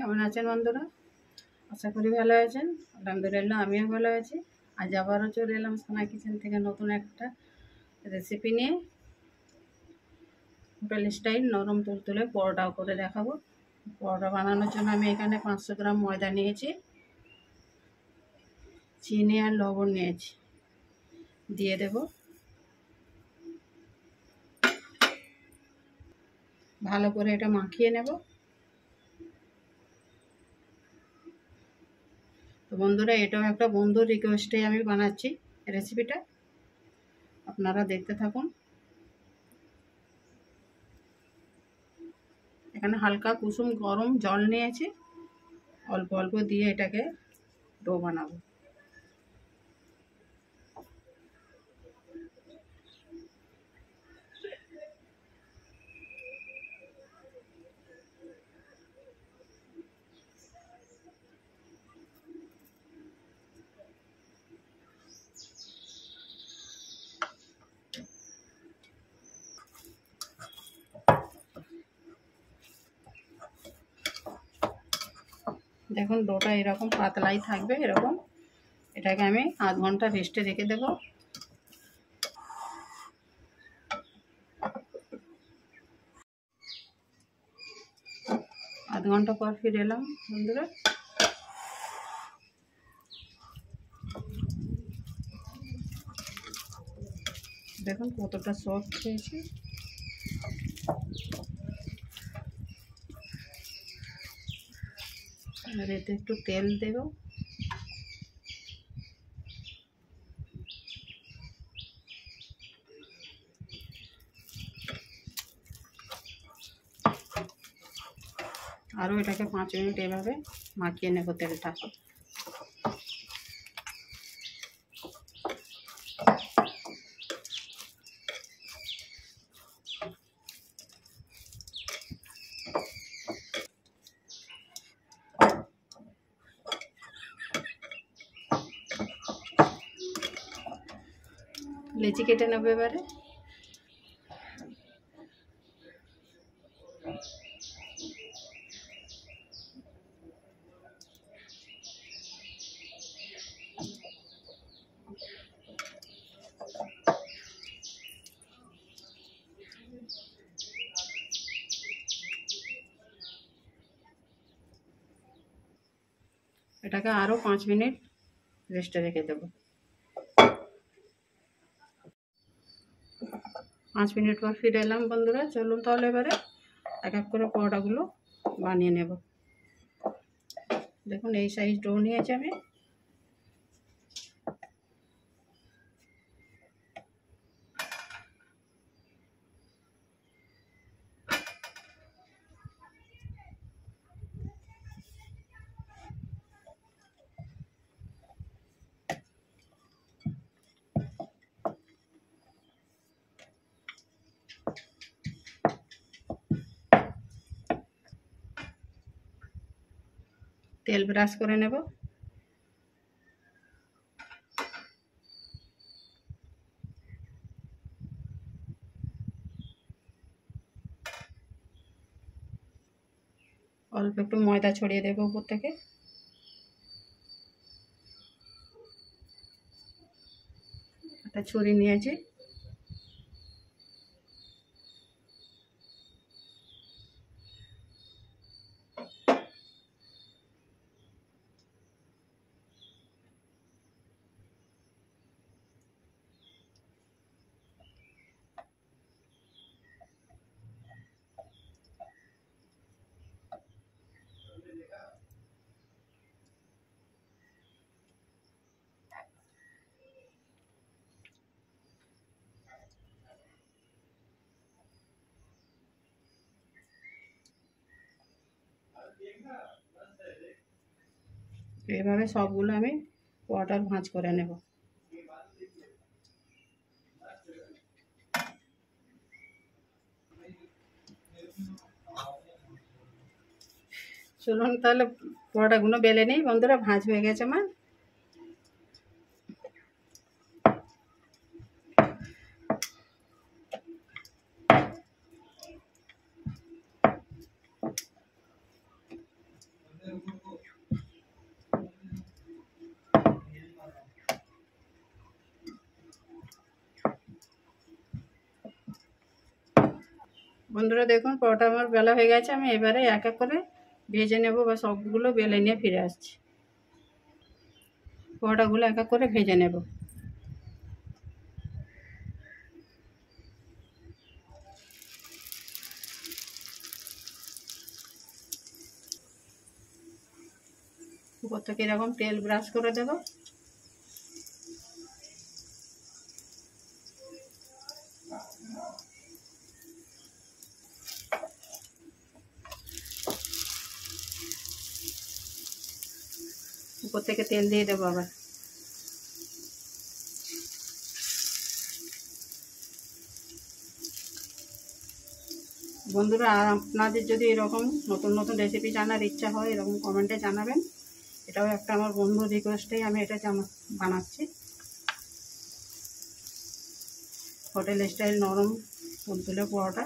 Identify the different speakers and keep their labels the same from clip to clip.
Speaker 1: কেমন আছেন বন্ধুরা? আশা করি ভালো আছেন। আলহামদুলিল্লাহ আমিও ভালো আছি। আজ আবারও চলে এলাম সোনা কিচেন থেকে নতুন একটা রেসিপি নিয়ে। হোটেল স্টাইল নরম তুলতুলে পরোটা করে দেখাবো। পরোটা বানানোর জন্য আমি এখানে 500 গ্রাম ময়দা নিয়েছি, চিনি আর লবণ নিয়েছি, দিয়ে দেব। ভালো করে এটা মাখিয়ে নেব। তো বন্ধুরা, এটাও একটা বন্ধুর রিকোয়েস্টে আমি বানাচ্ছি রেসিপিটা, আপনারা দেখতে থাকুন। এখানে হালকা কুসুম গরম জল নিয়েছি, অল্প অল্প দিয়ে এটাকে ডো বানাবো। দেখুন ডোটা এরকম পাতলাই থাকবে, এরকম। এটাকে আমি আধ ঘন্টা রেস্টে রেখে দেব। আধ ঘন্টা পর ফিরে এলাম বন্ধুরা। দেখুন কতটা সফট হয়েছে। আর এতে একটু তেল দেব। আরও এটাকে 5 মিনিট এভাবে মাখিয়ে নেব তেলটা। লেচি কেটে নেব এবারে। এটাকে আরও 5 মিনিট রেস্টে রেখে দেব। 5 মিনিট পর ফিরে এলাম বন্ধুরা। চলুন তাহলে এবারে এক এক করে পরোটাগুলো বানিয়ে নেব। দেখুন এই সাইজ ডো নিয়েছি আমি। তেল ব্রাশ করে নেব। অল্প একটু ময়দা ছড়িয়ে দেবো উপর থেকে। একটা ছুরি নিয়েছি, এভাবে সবগুলো আমি পরোটার ভাঁজ করে নেব। চলুন তাহলে পরোটাগুলো বেলে নেই বন্ধুরা, ভাঁজ হয়ে গেছে আমার। বন্ধুরা দেখুন পরোটা আমার বেলা হয়ে গেছে, আমি এবারে এক এক করে ভেজে নেব বা সবগুলো বেলে নিয়ে ফিরে আসছি। পরোটাগুলো এক এক করে ভেজে নেব। উপর থেকে এরকম তেল ব্রাশ করে দেব। উপর থেকে তেল দিয়ে দেবো আবার। বন্ধুরা আর আপনাদের যদি এরকম নতুন নতুন রেসিপি জানার ইচ্ছা হয় এরকম কমেন্টে জানাবেন। এটাও একটা আমার বন্ধুর রিকোয়েস্টেই আমি এটা বানাচ্ছি। হোটেল স্টাইল নরম তুলতুলে পরোটা।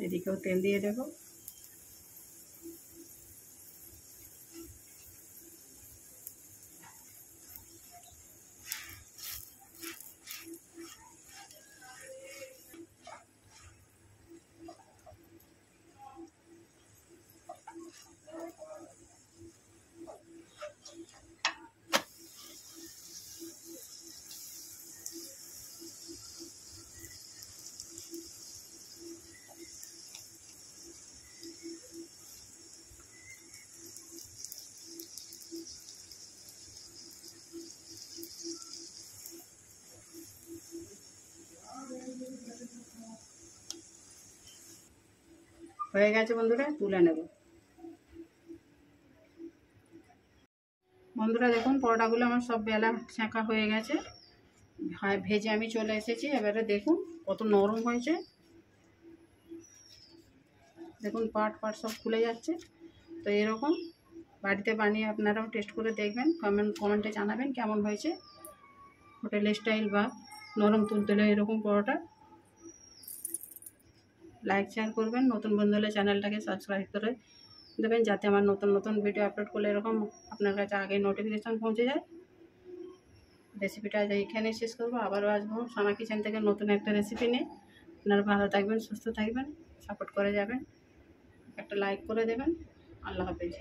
Speaker 1: এদিকেও তেল দিয়ে দেব। হয়ে গেছে বন্ধুরা, তুলে নেব। বন্ধুরা দেখুন পরোটাগুলো আমার সব বেলা ছাঁকা হয়ে গেছে, ভেজে আমি চলে এসেছি। এবারে দেখুন কত নরম হয়েছে। দেখুন পাট সব খুলে যাচ্ছে। তো এরকম বাড়িতে বানিয়ে আপনারাও টেস্ট করে দেখবেন, কমেন্টে জানাবেন কেমন হয়েছে। হোটেল স্টাইল বা নরম তুলতুলে এরকম পরোটা। লাইক শেয়ার করবেন, নতুন বন্ধু হলে চ্যানেলটাকে সাবস্ক্রাইব করে দেবেন যাতে আমার নতুন নতুন ভিডিও আপলোড করলে এরকম আপনার কাছে আগে নোটিফিকেশান পৌঁছে যায়। রেসিপিটা আজ এইখানে শেষ করবো, আবারও আসবো সোনা কিচেন থেকে নতুন একটা রেসিপি নিয়ে। আপনারা ভালো থাকবেন, সুস্থ থাকবেন, সাপোর্ট করে যাবেন, একটা লাইক করে দেবেন। আল্লাহ হাফেজ।